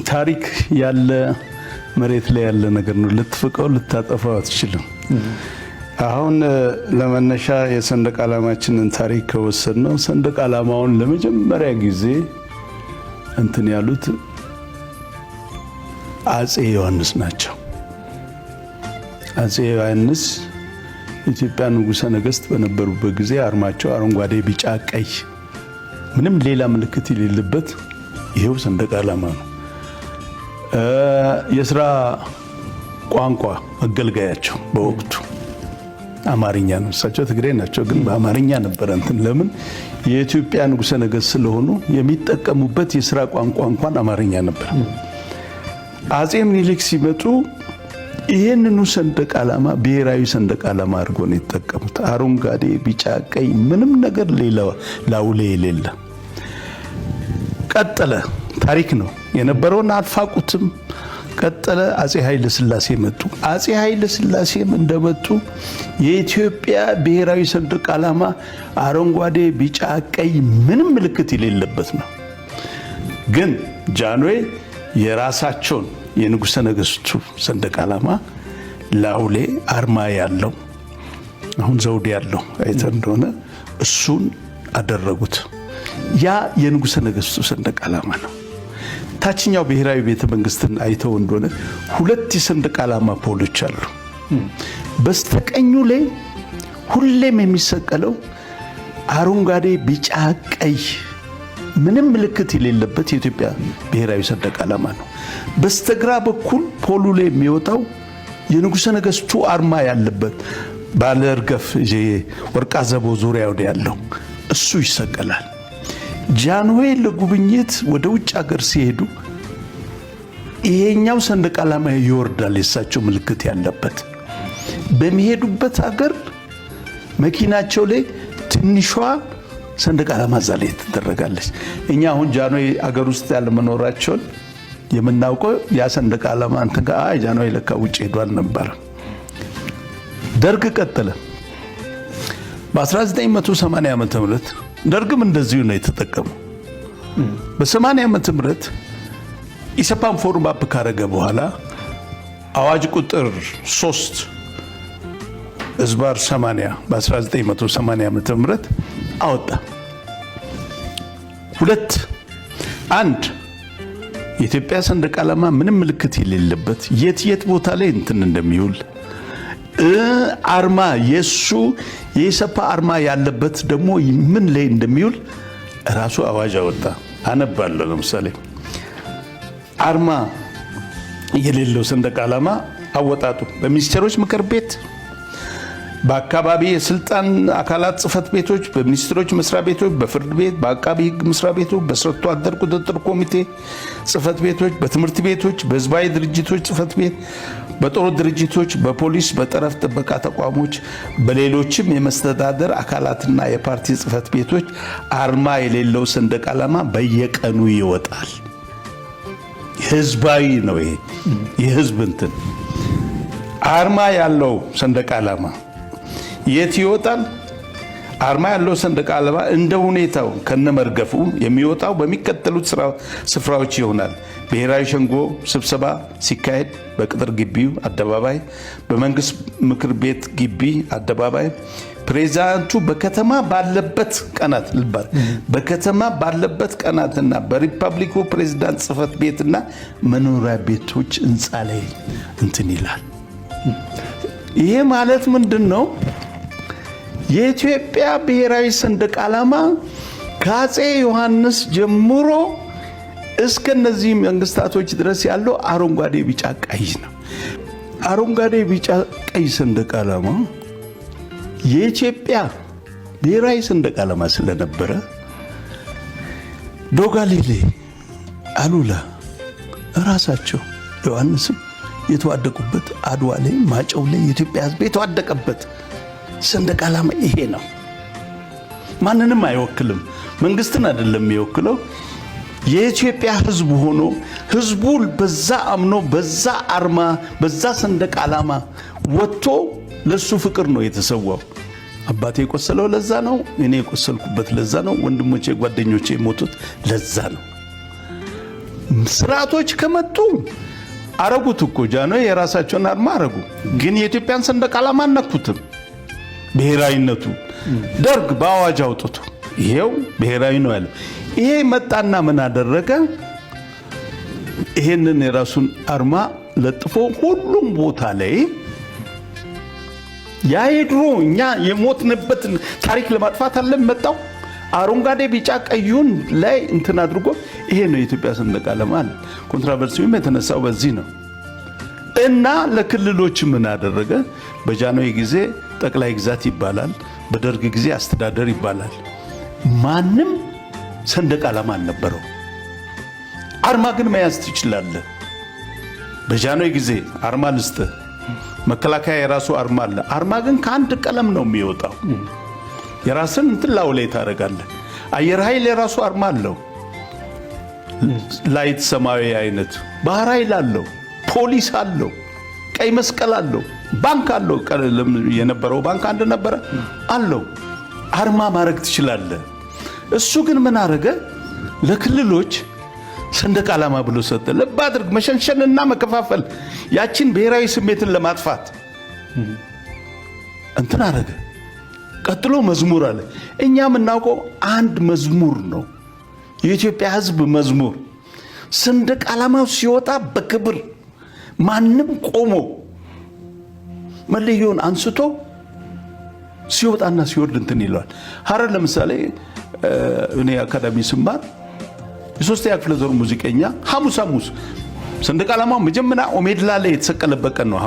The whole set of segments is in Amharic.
ታሪክ ያለ መሬት ላይ ያለ ነገር ነው። ልትፍቀው ልታጠፋው አትችልም። አሁን ለመነሻ የሰንደቅ ዓላማችንን ታሪክ ከወሰድነው ሰንደቅ ዓላማውን ለመጀመሪያ ጊዜ እንትን ያሉት አፄ ዮሐንስ ናቸው። አፄ ዮሐንስ ኢትዮጵያ ንጉሠ ነገሥት በነበሩበት ጊዜ አርማቸው አረንጓዴ፣ ቢጫ፣ ቀይ ምንም ሌላ ምልክት የሌለበት ይሄው ሰንደቅ ዓላማ ነው። የሥራ ቋንቋ መገልገያቸው በወቅቱ አማርኛ ነው። እሳቸው ትግሬ ናቸው፣ ግን በአማርኛ ነበር እንትን ለምን የኢትዮጵያ ንጉሠ ነገሥት ስለሆኑ የሚጠቀሙበት የሥራ ቋንቋ እንኳን አማርኛ ነበር። አፄ ምኒልክ ሲመጡ ይሄንኑ ሰንደቅ ዓላማ ብሔራዊ ሰንደቅ ዓላማ አድርጎ ነው የተጠቀሙት። አረንጓዴ፣ ቢጫ፣ ቀይ ምንም ነገር ሌላ ላውሌ የሌለ ቀጠለ። ታሪክ ነው የነበረውን አልፋቁትም። ቀጠለ። አፄ ኃይለ ሥላሴ መጡ። አፄ ኃይለ ሥላሴም እንደመጡ የኢትዮጵያ ብሔራዊ ሰንደቅ ዓላማ አረንጓዴ፣ ቢጫ፣ ቀይ ምንም ምልክት የሌለበት ነው። ግን ጃንሆይ የራሳቸውን የንጉሠ ነገሥቱ ሰንደቅ ዓላማ ላውሌ አርማ ያለው አሁን ዘውድ ያለው አይተን እንደሆነ እሱን አደረጉት። ያ የንጉሠ ነገሥቱ ሰንደቅ ዓላማ ነው። ታችኛው ብሔራዊ ቤተ መንግስትን አይተው እንደሆነ ሁለት የሰንደቅ ዓላማ ፖሎች አሉ። በስተቀኙ ላይ ሁሌም የሚሰቀለው አረንጓዴ፣ ቢጫ፣ ቀይ ምንም ምልክት የሌለበት የኢትዮጵያ ብሔራዊ ሰንደቅ ዓላማ ነው። በስተግራ በኩል ፖሉ ላይ የሚወጣው የንጉሠ ነገሥቱ አርማ ያለበት ባለ እርገፍ ወርቃ ዘቦ ዙሪያው ያለው እሱ ይሰቀላል። ጃንሆይ ለጉብኝት ወደ ውጭ ሀገር ሲሄዱ ይሄኛው ሰንደቅ ዓላማ ይወርዳል፣ የእሳቸው ምልክት ያለበት። በሚሄዱበት ሀገር መኪናቸው ላይ ትንሿ ሰንደቅ ዓላማ እዛ ላይ ትደረጋለች። እኛ አሁን ጃንሆይ አገር ውስጥ ያለ መኖራቸውን የምናውቀው ያ ሰንደቅ ዓላማ አንተ ጋር ጃንሆይ ለካ ውጭ ሄዷል ነበር። ደርግ ቀጠለ። በ1980 ዓመተ ምህረት ደርግም እንደዚሁ ነው የተጠቀመው። በ80 ዓመተ ምህረት ኢሰፓን ፎርም አፕ ካረገ በኋላ አዋጅ ቁጥር 3 ዝባር 80 በ1980 ዓመተ ምህረት አወጣ። ሁለት አንድ የኢትዮጵያ ሰንደቅ ዓላማ ምንም ምልክት የሌለበት የት ቦታ ላይ እንትን እንደሚውል አርማ የሱ የኢሰፓ አርማ ያለበት ደግሞ ምን ላይ እንደሚውል ራሱ አዋጅ አወጣ። አነባለሁ። ለምሳሌ አርማ የሌለው ሰንደቅ ዓላማ አወጣጡ በሚኒስቴሮች ምክር ቤት፣ በአካባቢ የስልጣን አካላት ጽህፈት ቤቶች፣ በሚኒስትሮች መስሪያ ቤቶች፣ በፍርድ ቤት፣ በአቃቢ ሕግ መስሪያ ቤቶች፣ በሰርቶ አደር ቁጥጥር ኮሚቴ ጽህፈት ቤቶች፣ በትምህርት ቤቶች፣ በህዝባዊ ድርጅቶች ጽህፈት ቤት፣ በጦር ድርጅቶች፣ በፖሊስ፣ በጠረፍ ጥበቃ ተቋሞች፣ በሌሎችም የመስተዳደር አካላትና የፓርቲ ጽህፈት ቤቶች አርማ የሌለው ሰንደቅ ዓላማ በየቀኑ ይወጣል። ህዝባዊ ነው። ይሄ የህዝብ እንትን አርማ ያለው ሰንደቅ ዓላማ የት ይወጣል? አርማ ያለው ሰንደቅ ዓላማ እንደ ሁኔታው ከነመርገፉ የሚወጣው በሚከተሉት ስፍራዎች ይሆናል። ብሔራዊ ሸንጎ ስብሰባ ሲካሄድ በቅጥር ግቢው አደባባይ፣ በመንግስት ምክር ቤት ግቢ አደባባይ፣ ፕሬዝዳንቱ በከተማ ባለበት ቀናት ልባል በከተማ ባለበት ቀናትና በሪፐብሊኩ ፕሬዝዳንት ጽህፈት ቤትና መኖሪያ ቤቶች ህንፃ ላይ እንትን ይላል። ይሄ ማለት ምንድነው? የኢትዮጵያ ብሔራዊ ሰንደቅ ዓላማ ከአፄ ዮሐንስ ጀምሮ እስከ እነዚህ መንግስታቶች ድረስ ያለው አረንጓዴ፣ ቢጫ፣ ቀይ ነው። አረንጓዴ፣ ቢጫ፣ ቀይ ሰንደቅ ዓላማ የኢትዮጵያ ብሔራዊ ሰንደቅ ዓላማ ስለነበረ ዶጋሌሌ፣ አሉላ ራሳቸው ዮሐንስም የተዋደቁበት አድዋ ላይ ማጨው ላይ የኢትዮጵያ ህዝብ የተዋደቀበት ሰንደቅ ዓላማ ይሄ ነው። ማንንም አይወክልም። መንግስትን አይደለም የሚወክለው። የኢትዮጵያ ህዝብ ሆኖ ህዝቡ በዛ አምኖ በዛ አርማ በዛ ሰንደቅ ዓላማ ወጥቶ ለሱ ፍቅር ነው የተሰዋው። አባቴ የቆሰለው ለዛ ነው። እኔ የቆሰልኩበት ለዛ ነው። ወንድሞቼ ጓደኞቼ የሞቱት ለዛ ነው። ስርዓቶች ከመጡ አረጉት እኮ ጃንሆይ የራሳቸውን አርማ አረጉ። ግን የኢትዮጵያን ሰንደቅ ዓላማ አነኩትም። ብሔራዊነቱ ደርግ በአዋጅ አውጥቶ ይሄው ብሔራዊ ነው ያለው። ይሄ መጣና ምን አደረገ? ይሄንን የራሱን አርማ ለጥፎ ሁሉም ቦታ ላይ ያ የድሮ እኛ የሞትንበት ታሪክ ለማጥፋት አለ መጣው። አረንጓዴ ቢጫ ቀዩን ላይ እንትን አድርጎ ይሄ ነው የኢትዮጵያ ሰንደቅ ዓላማ አለ። ኮንትሮቨርሲውም የተነሳው በዚህ ነው። እና ለክልሎች ምን አደረገ? በጃንሆይ ጊዜ ጠቅላይ ግዛት ይባላል፣ በደርግ ጊዜ አስተዳደር ይባላል። ማንም ሰንደቅ ዓላማ አልነበረው። አርማ ግን መያዝ ትችላለህ። በጃንሆይ ጊዜ አርማ ልስጥ፣ መከላከያ የራሱ አርማ አለ። አርማ ግን ከአንድ ቀለም ነው የሚወጣው። የራስን እንትን ላው ላይ ታደርጋለህ። አየር ኃይል የራሱ አርማ አለው፣ ላይት ሰማያዊ አይነት። ባህር ኃይል አለው፣ ፖሊስ አለው፣ ቀይ መስቀል አለው፣ ባንክ አለው። የነበረው ባንክ አንድ ነበረ አለው። አርማ ማድረግ ትችላለህ። እሱ ግን ምን አደረገ? ለክልሎች ሰንደቅ ዓላማ ብሎ ሰጠ። ልብ አድርግ፣ መሸንሸንና መከፋፈል ያችን ብሔራዊ ስሜትን ለማጥፋት እንትን አደረገ። ቀጥሎ መዝሙር አለ። እኛ የምናውቀው አንድ መዝሙር ነው፣ የኢትዮጵያ ሕዝብ መዝሙር። ሰንደቅ ዓላማው ሲወጣ በክብር ማንም ቆሞ መለዮን አንስቶ ሲወጣና ሲወርድ እንትን ይለዋል። ሐረር ለምሳሌ እኔ አካዳሚ ስማር የሶስተኛ ክፍለ ዘመን ሙዚቀኛ ሐሙስ ሰንደቅ ዓላማው መጀመሪያ ኦሜድላ ላይ የተሰቀለበት ቀን ነው።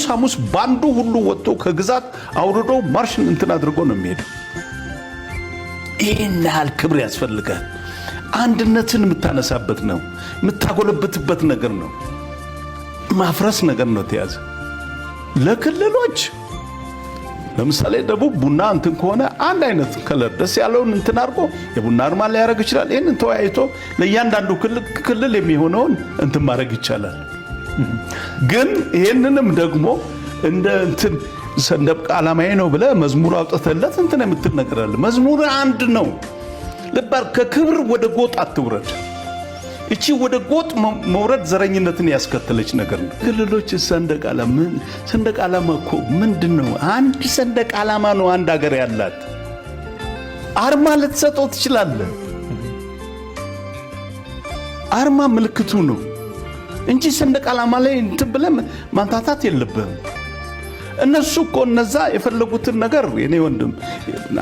ሐሙስ ባንዱ ሁሉ ወጥቶ ከግዛት አውርዶ ማርሽ እንትን አድርጎ ነው የሚሄደው። ይህን ያህል ክብር ያስፈልጋል። አንድነትን የምታነሳበት ነው፣ የምታጎለብትበት ነገር ነው። ማፍረስ ነገር ነው ተያዘ። ለክልሎች ለምሳሌ ደቡብ ቡና እንትን ከሆነ አንድ አይነት ከለር ደስ ያለውን እንትን አድርጎ የቡና አርማ ላይ ያደርግ ይችላል። ይህንን ተወያይቶ ለእያንዳንዱ ክልል የሚሆነውን እንትን ማድረግ ይቻላል። ግን ይህንንም ደግሞ እንደ እንትን ሰንደቅ ዓላማዬ ነው ብለህ መዝሙር አውጥተለት እንትን የምትል ነገር አለ። መዝሙር አንድ ነው። ልባር ከክብር ወደ ጎጥ አትውረድ። እቺ ወደ ጎጥ መውረድ ዘረኝነትን ያስከተለች ነገር ነው። ክልሎች ሰንደቅ ዓላማ እኮ ምንድነው? አንድ ሰንደቅ ዓላማ ነው አንድ ሀገር ያላት። አርማ ልትሰጠው ትችላለህ። አርማ ምልክቱ ነው እንጂ ሰንደቅ ዓላማ ላይ እንትን ብለህ ማንታታት የለብህም። እነሱ እኮ እነዛ የፈለጉትን ነገር የኔ ወንድም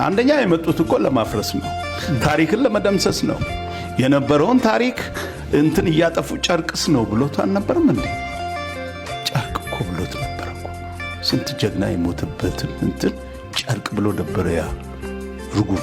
አንደኛ የመጡት እኮ ለማፍረስ ነው፣ ታሪክን ለመደምሰስ ነው። የነበረውን ታሪክ እንትን እያጠፉ ጨርቅስ ነው ብሎት አልነበረም እንዴ? ጨርቅ እኮ ብሎት ነበር እኮ። ስንት ጀግና የሞተበትን እንትን ጨርቅ ብሎ ነበር ያ ርጉም